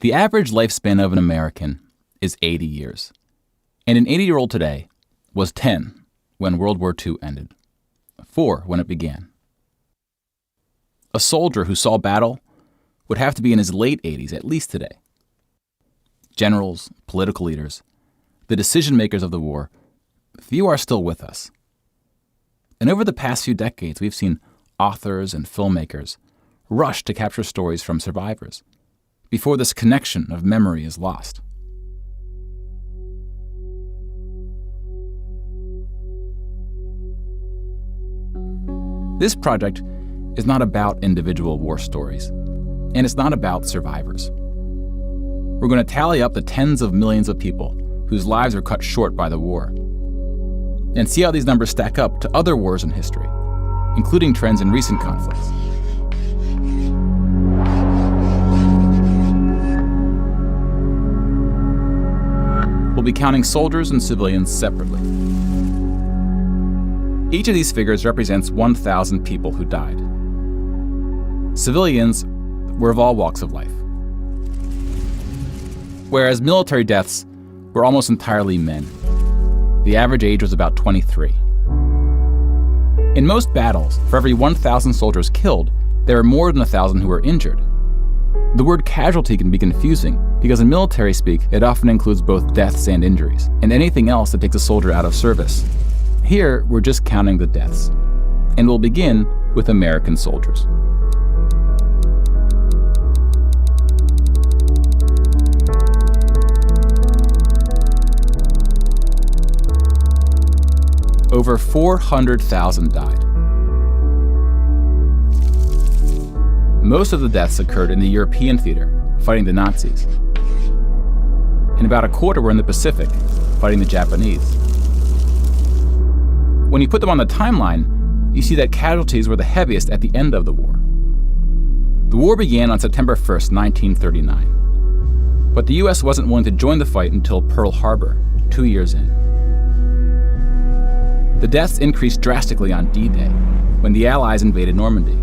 The average lifespan of an American is 80 years. And an 80-year-old today was 10 when World War II ended, 4 when it began. A soldier who saw battle would have to be in his late 80s at least today. Generals, political leaders, the decision makers of the war, few are still with us. And over the past few decades, we've seen authors and filmmakers rush to capture stories from survivors before this connection of memory is lost. This project is not about individual war stories, and it's not about survivors. We're going to tally up the tens of millions of people whose lives were cut short by the war, and see how these numbers stack up to other wars in history, including trends in recent conflicts. We'll be counting soldiers and civilians separately. Each of these figures represents 1,000 people who died. Civilians were of all walks of life, whereas military deaths were almost entirely men. The average age was about 23. In most battles, for every 1,000 soldiers killed, there are more than 1,000 who were injured. The word casualty can be confusing because in military speak, it often includes both deaths and injuries, and anything else that takes a soldier out of service. Here, we're just counting the deaths, and we'll begin with American soldiers. Over 400,000 died. Most of the deaths occurred in the European theater, fighting the Nazis. And about a quarter were in the Pacific, fighting the Japanese. When you put them on the timeline, you see that casualties were the heaviest at the end of the war. The war began on September 1st, 1939. But the US wasn't willing to join the fight until Pearl Harbor, 2 years in. The deaths increased drastically on D-Day, when the Allies invaded Normandy.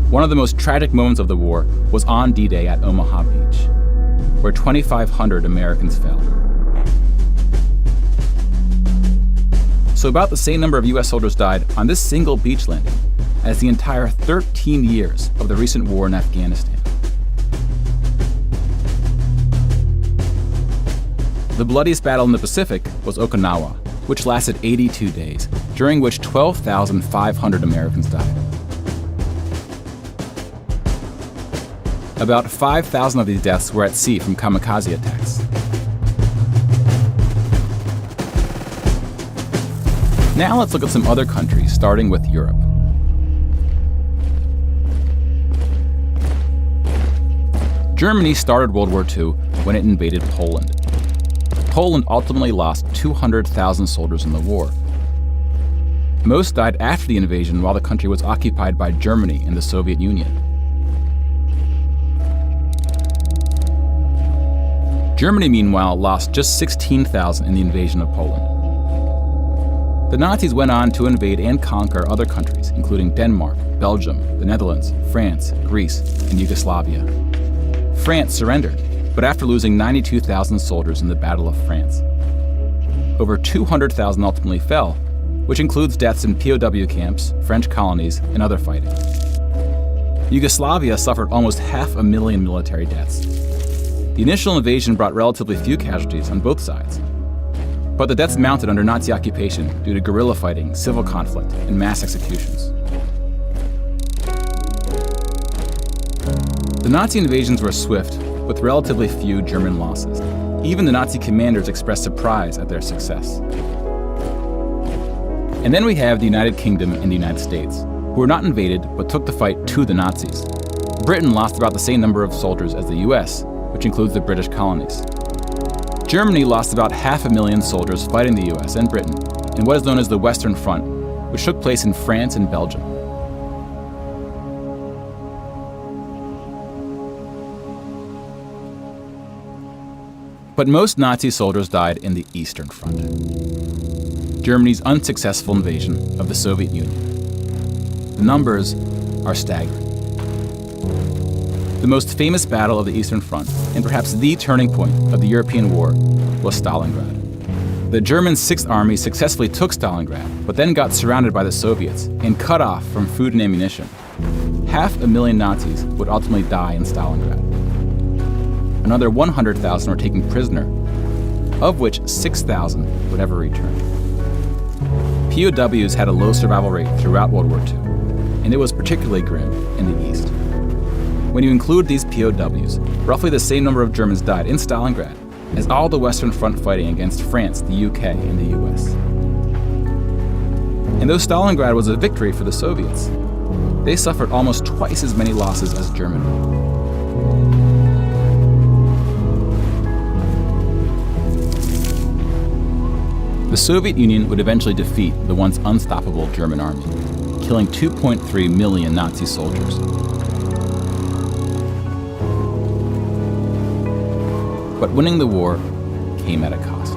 One of the most tragic moments of the war was on D-Day at Omaha Beach, where 2,500 Americans fell. So about the same number of US soldiers died on this single beach landing as the entire 13 years of the recent war in Afghanistan. The bloodiest battle in the Pacific was Okinawa, which lasted 82 days, during which 12,500 Americans died. About 5,000 of these deaths were at sea from kamikaze attacks. Now let's look at some other countries, starting with Europe. Germany started World War II when it invaded Poland. Poland ultimately lost 200,000 soldiers in the war. Most died after the invasion while the country was occupied by Germany and the Soviet Union. Germany, meanwhile, lost just 16,000 in the invasion of Poland. The Nazis went on to invade and conquer other countries, including Denmark, Belgium, the Netherlands, France, Greece, and Yugoslavia. France surrendered, but after losing 92,000 soldiers in the Battle of France. Over 200,000 ultimately fell, which includes deaths in POW camps, French colonies, and other fighting. Yugoslavia suffered almost 500,000 military deaths. The initial invasion brought relatively few casualties on both sides, but the deaths mounted under Nazi occupation due to guerrilla fighting, civil conflict, and mass executions. The Nazi invasions were swift, with relatively few German losses. Even the Nazi commanders expressed surprise at their success. And then we have the United Kingdom and the United States, who were not invaded but took the fight to the Nazis. Britain lost about the same number of soldiers as the US, which includes the British colonies. Germany lost about 500,000 soldiers fighting the US and Britain in what is known as the Western Front, which took place in France and Belgium. But most Nazi soldiers died in the Eastern Front, Germany's unsuccessful invasion of the Soviet Union. The numbers are staggering. The The most famous battle of the Eastern Front, and perhaps the turning point of the European war, was Stalingrad. The German Sixth Army successfully took Stalingrad, but then got surrounded by the Soviets and cut off from food and ammunition. 500,000 Nazis would ultimately die in Stalingrad. Another 100,000 were taken prisoner, of which 6,000 would ever return. POWs had a low survival rate throughout World War II, and it was particularly grim in the East. When you include these POWs, roughly the same number of Germans died in Stalingrad as all the Western Front fighting against France, the UK, and the US. And though Stalingrad was a victory for the Soviets, they suffered almost twice as many losses as Germany. The Soviet Union would eventually defeat the once unstoppable German army, killing 2.3 million Nazi soldiers. But winning the war came at a cost.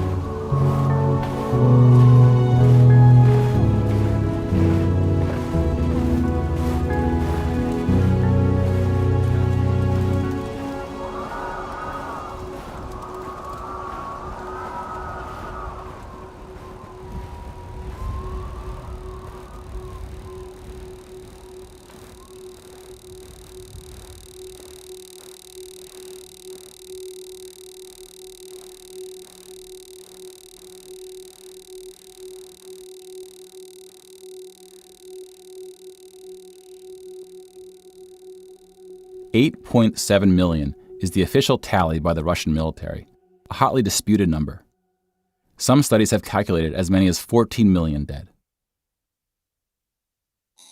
$8.7 million is the official tally by the Russian military, a hotly disputed number. Some studies have calculated as many as 14 million dead.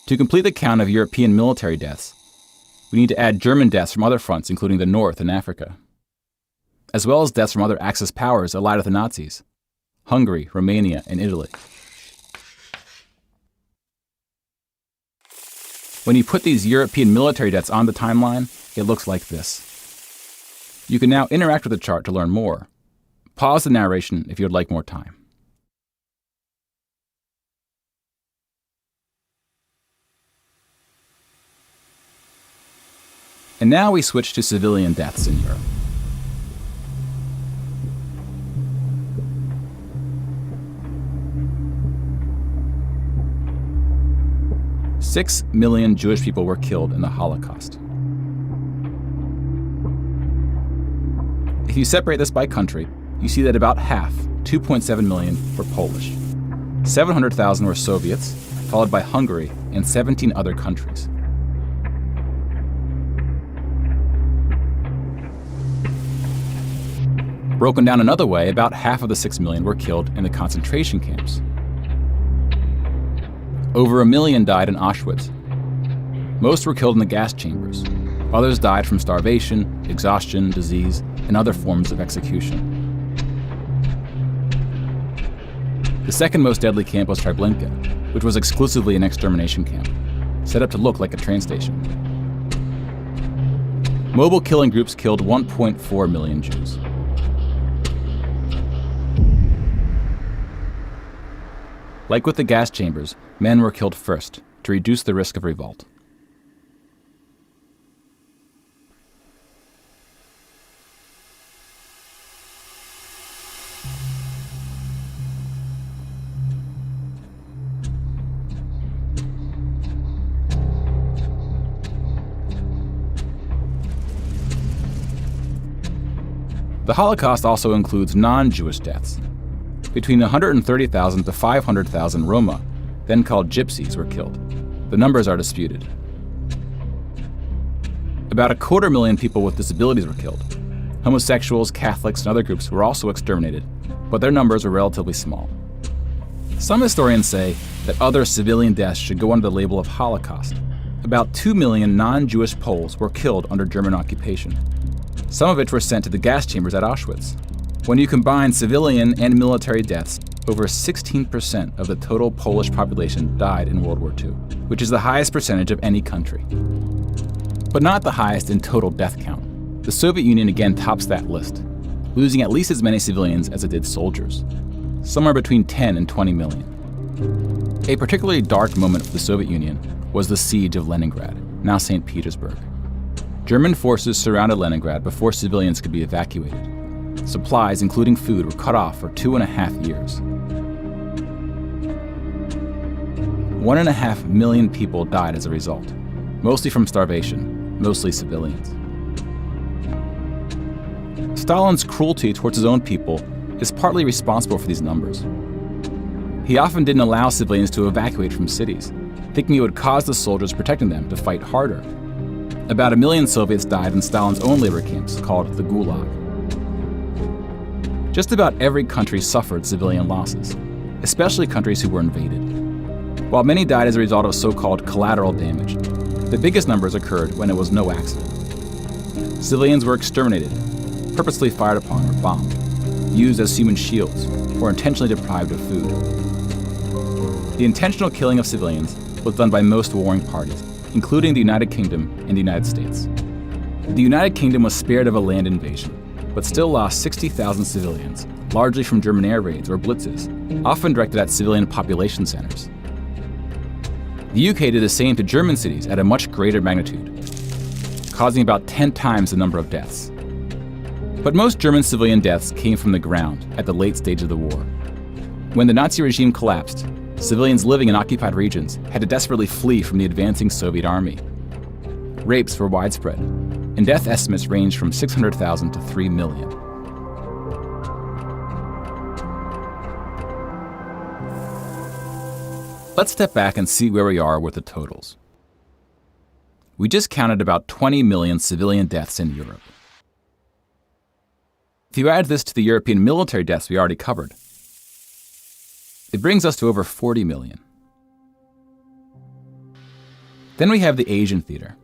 To complete the count of European military deaths, we need to add German deaths from other fronts, including the North and Africa, as well as deaths from other Axis powers allied with the Nazis: Hungary, Romania, and Italy. When you put these European military deaths on the timeline, it looks like this. You can now interact with the chart to learn more. Pause the narration if you would like more time. And now we switch to civilian deaths in Europe. Six million Jewish people were killed in the Holocaust. If you separate this by country, you see that about half, 2.7 million, were Polish. 700,000 were Soviets, followed by Hungary and 17 other countries. Broken down another way, about half of the 6 million were killed in the concentration camps. Over 1 million died in Auschwitz. Most were killed in the gas chambers. Others died from starvation, exhaustion, disease, and other forms of execution. The second most deadly camp was Treblinka, which was exclusively an extermination camp, set up to look like a train station. Mobile killing groups killed 1.4 million Jews. Like with the gas chambers, men were killed first to reduce the risk of revolt. The Holocaust also includes non-Jewish deaths. Between 130,000 to 500,000 Roma, then called Gypsies, were killed. The numbers are disputed. About 250,000 people with disabilities were killed. Homosexuals, Catholics, and other groups were also exterminated, but their numbers were relatively small. Some historians say that other civilian deaths should go under the label of Holocaust. About 2 million non-Jewish Poles were killed under German occupation, some of which were sent to the gas chambers at Auschwitz. When you combine civilian and military deaths, over 16% of the total Polish population died in World War II, which is the highest percentage of any country. But not the highest in total death count. The Soviet Union again tops that list, losing at least as many civilians as it did soldiers, somewhere between 10 and 20 million. A particularly dark moment for the Soviet Union was the siege of Leningrad, now St. Petersburg. German forces surrounded Leningrad before civilians could be evacuated. Supplies, including food, were cut off for 2.5 years. 1.5 million people died as a result, mostly from starvation, mostly civilians. Stalin's cruelty towards his own people is partly responsible for these numbers. He often didn't allow civilians to evacuate from cities, thinking it would cause the soldiers protecting them to fight harder. About 1 million Soviets died in Stalin's own labor camps, called the Gulag. Just about every country suffered civilian losses, especially countries who were invaded. While many died as a result of so-called collateral damage, the biggest numbers occurred when it was no accident. Civilians were exterminated, purposely fired upon or bombed, used as human shields, or intentionally deprived of food. The intentional killing of civilians was done by most warring parties, including the United Kingdom and the United States. The United Kingdom was spared of a land invasion, but still lost 60,000 civilians, largely from German air raids or blitzes, often directed at civilian population centers. The UK did the same to German cities at a much greater magnitude, causing about 10 times the number of deaths. But most German civilian deaths came from the ground at the late stage of the war. When the Nazi regime collapsed, civilians living in occupied regions had to desperately flee from the advancing Soviet army. Rapes were widespread, and death estimates ranged from 600,000 to 3 million. Let's step back and see where we are with the totals. We just counted about 20 million civilian deaths in Europe. If you add this to the European military deaths we already covered, it brings us to over 40 million. Then we have the Asian theater.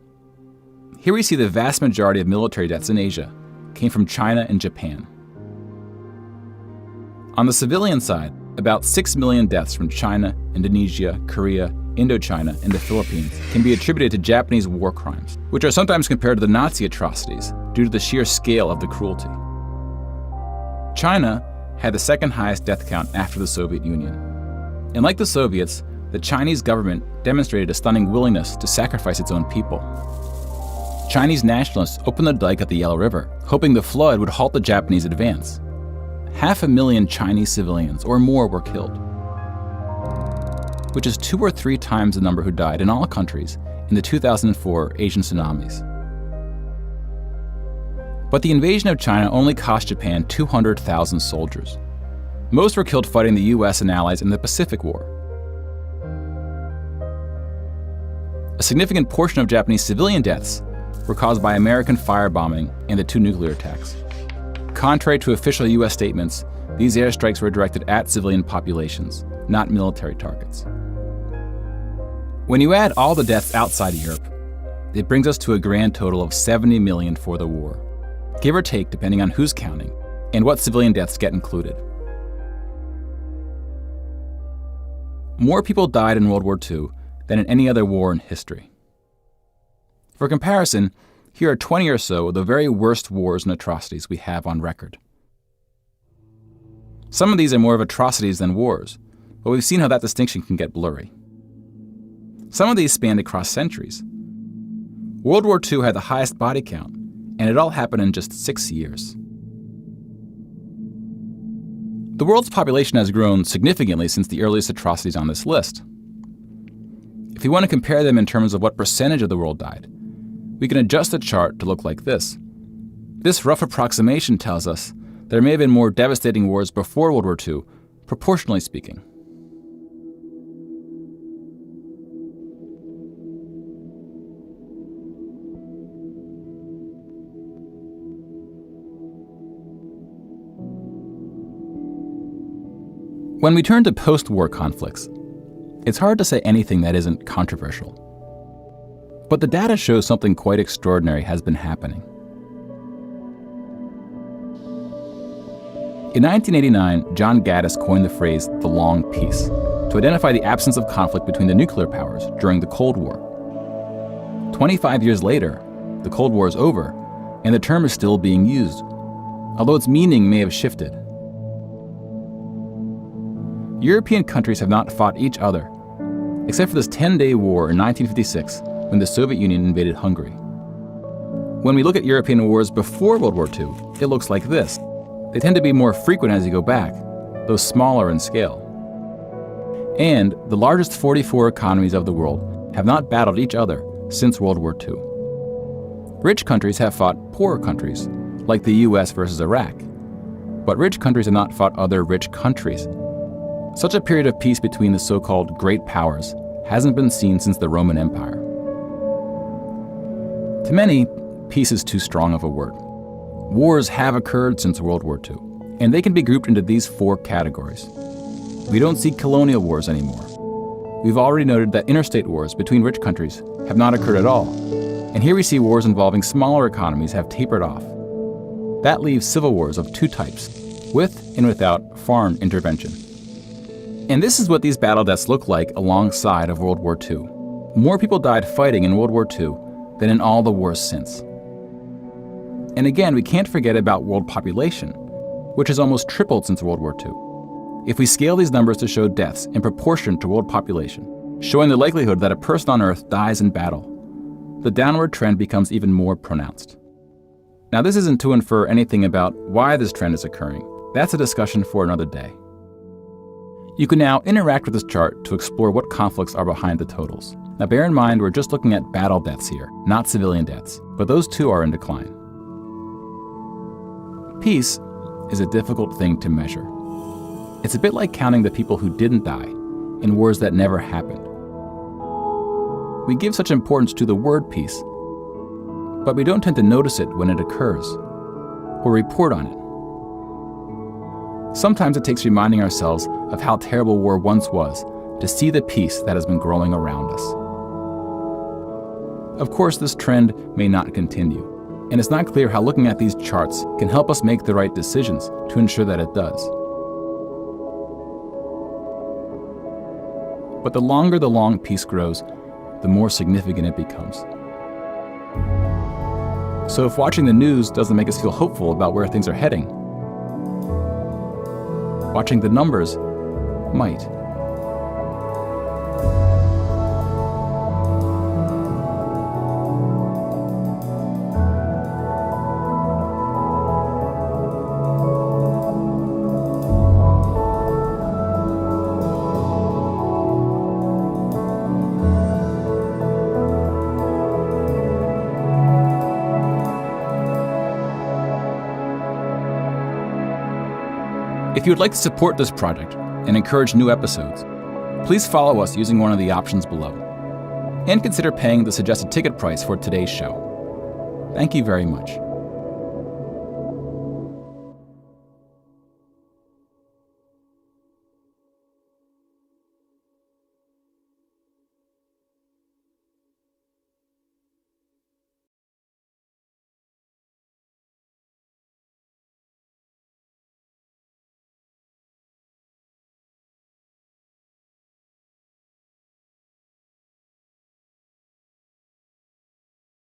Here we see the vast majority of military deaths in Asia came from China and Japan. On the civilian side, about 6 million deaths from China, Indonesia, Korea, Indochina, and the Philippines can be attributed to Japanese war crimes, which are sometimes compared to the Nazi atrocities due to the sheer scale of the cruelty. China had the second highest death count after the Soviet Union. And like the Soviets, the Chinese government demonstrated a stunning willingness to sacrifice its own people. Chinese nationalists opened the dike at the Yellow River, hoping the flood would halt the Japanese advance. 500,000 Chinese civilians or more were killed, which is 2 or 3 times the number who died in all countries in the 2004 Asian tsunamis. But the invasion of China only cost Japan 200,000 soldiers. Most were killed fighting the US and allies in the Pacific War. A significant portion of Japanese civilian deaths were caused by American firebombing and the 2 nuclear attacks. Contrary to official US statements, these airstrikes were directed at civilian populations, not military targets. When you add all the deaths outside of Europe, it brings us to a grand total of 70 million for the war, give or take depending on who's counting and what civilian deaths get included. More people died in World War II than in any other war in history. For comparison, here are 20 or so of the very worst wars and atrocities we have on record. Some of these are more of atrocities than wars, but we've seen how that distinction can get blurry. Some of these spanned across centuries. World War II had the highest body count, and it all happened in just 6 years. The world's population has grown significantly since the earliest atrocities on this list. If you want to compare them in terms of what percentage of the world died, we can adjust the chart to look like this. This rough approximation tells us there may have been more devastating wars before World War II, proportionally speaking. When we turn to post-war conflicts, it's hard to say anything that isn't controversial. But the data shows something quite extraordinary has been happening. In 1989, John Gaddis coined the phrase the long peace to identify the absence of conflict between the nuclear powers during the Cold War. 25 years later, the Cold War is over, and the term is still being used, although its meaning may have shifted. European countries have not fought each other, except for this 10-day war in 1956 when the Soviet Union invaded Hungary. When we look at European wars before World War II, it looks like this. They tend to be more frequent as you go back, though smaller in scale. And the largest 44 economies of the world have not battled each other since World War II. Rich countries have fought poorer countries, like the US versus Iraq. But rich countries have not fought other rich countries. Such a period of peace between the so-called great powers hasn't been seen since the Roman Empire. To many, peace is too strong of a word. Wars have occurred since World War II, and they can be grouped into these 4 categories. We don't see colonial wars anymore. We've already noted that interstate wars between rich countries have not occurred at all, and here we see wars involving smaller economies have tapered off. That leaves civil wars of 2 types, with and without foreign intervention. And this is what these battle deaths look like alongside of World War II. More people died fighting in World War II than in all the wars since. And again, we can't forget about world population, which has almost tripled since World War II. If we scale these numbers to show deaths in proportion to world population, showing the likelihood that a person on Earth dies in battle, the downward trend becomes even more pronounced. Now, this isn't to infer anything about why this trend is occurring. That's a discussion for another day. You can now interact with this chart to explore what conflicts are behind the totals. Now, bear in mind, we're just looking at battle deaths here, not civilian deaths, but those too are in decline. Peace is a difficult thing to measure. It's a bit like counting the people who didn't die in wars that never happened. We give such importance to the word peace, but we don't tend to notice it when it occurs or report on it. Sometimes it takes reminding ourselves of how terrible war once was to see the peace that has been growing around us. Of course, this trend may not continue, and it's not clear how looking at these charts can help us make the right decisions to ensure that it does. But the longer the long peace grows, the more significant it becomes. So if watching the news doesn't make us feel hopeful about where things are heading, watching the numbers might. If you would like to support this project and encourage new episodes, please follow us using one of the options below, and consider paying the suggested ticket price for today's show. Thank you very much.